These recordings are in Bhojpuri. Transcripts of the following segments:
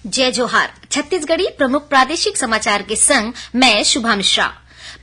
जय जोहार। छत्तीसगढ़ी प्रमुख प्रादेशिक समाचार के संग मैं शुभा मिश्रा।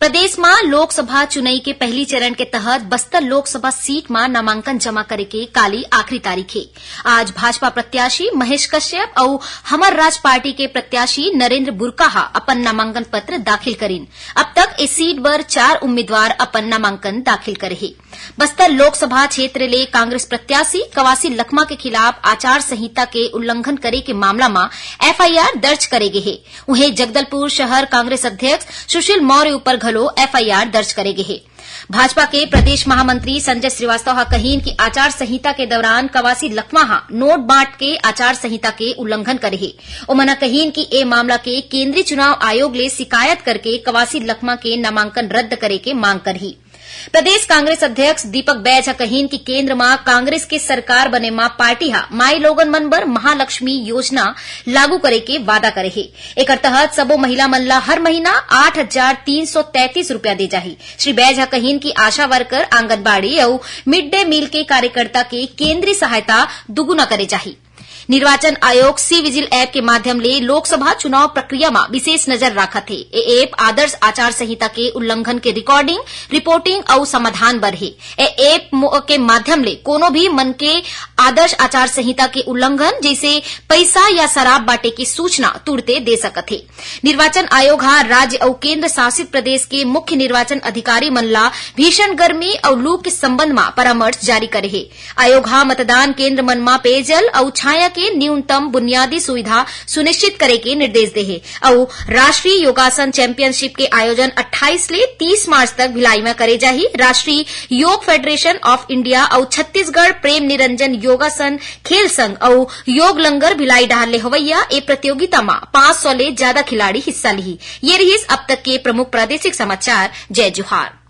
प्रदेश में लोकसभा चुनाव के पहली चरण के तहत बस्तर लोकसभा सीट में नामांकन जमा करे के काली आखिरी तारीख है। आज भाजपा प्रत्याशी महेश कश्यप और हमर राज पार्टी के प्रत्याशी नरेंद्र बुरकाहा अपन नामांकन पत्र दाखिल करीन। अब तक इस सीट पर 4 उम्मीदवार अपन नामांकन दाखिल करे है। बस्तर लोकसभा क्षेत्र ले कांग्रेस प्रत्याशी कवासी लखमा के खिलाफ आचार संहिता के उल्लंघन करे के मामला में एफआईआर दर्ज करे गे है। उन्हें जगदलपुर शहर कांग्रेस अध्यक्ष सुशील मौर्य ऊपर घलो एफआईआर दर्ज करे गे है। भाजपा के प्रदेश महामंत्री संजय श्रीवास्तव हा कहीन कि आचार संहिता के दौरान कवासी लखमा हा नोट बांट के आचार संहिता के उल्लंघन करे है। उमना कहीन कि ए मामला के केंद्रीय चुनाव आयोग ले शिकायत करके कवासी लखमा के नामांकन रद्द करे के मांग करही। प्रदेश कांग्रेस अध्यक्ष दीपक बैज हा कहीन कि केंद्र में कांग्रेस के सरकार बने मा पार्टी हा माई लोगन मन बर महालक्ष्मी योजना लागू करे के वादा करे है। एकर तहत सबो महिला मन ला हर महीना 8,333 रूपया दे जाही। श्री बैज हा कहीन कि आशा वर्कर, आंगनबाड़ी और मिड डे मील के कार्यकर्ता के केंद्रीय सहायता दुगुना करे जाही। निर्वाचन आयोग सी विजिल ऐप के माध्यम ले लोकसभा चुनाव प्रक्रिया में विशेष नजर राखत है। ए ऐप आदर्श आचार संहिता के उल्लंघन के रिकॉर्डिंग, रिपोर्टिंग और समाधान बर है। ए ऐप के माध्यम ले कोनो भी मन के आदर्श आचार संहिता के उल्लंघन जैसे पैसा या शराब बांटे की सूचना तुरते दे सकत है। निर्वाचन आयोग हा राज्य और केंद्र शासित प्रदेश के मुख्य निर्वाचन अधिकारी मन ला भीषण गर्मी और लू के संबंध में परामर्श जारी करे है। आयोग हा मतदान केंद्र मन में पेयजल और छाया के न्यूनतम बुनियादी सुविधा सुनिश्चित करे के निर्देश दे है और राष्ट्रीय योगासन चैंपियनशिप के आयोजन 28 ले 30 मार्च तक भिलाई में करे जाही। राष्ट्रीय योग फेडरेशन ऑफ इंडिया और छत्तीसगढ़ प्रेम निरंजन योगासन खेल संघ और योग लंगर भिलाई डाहर ले हवैया ए प्रतियोगिता में 500 ले ज्यादा खिलाड़ी हिस्सा ली। ये रही अब तक के प्रमुख प्रादेशिक समाचार। जय जोहार।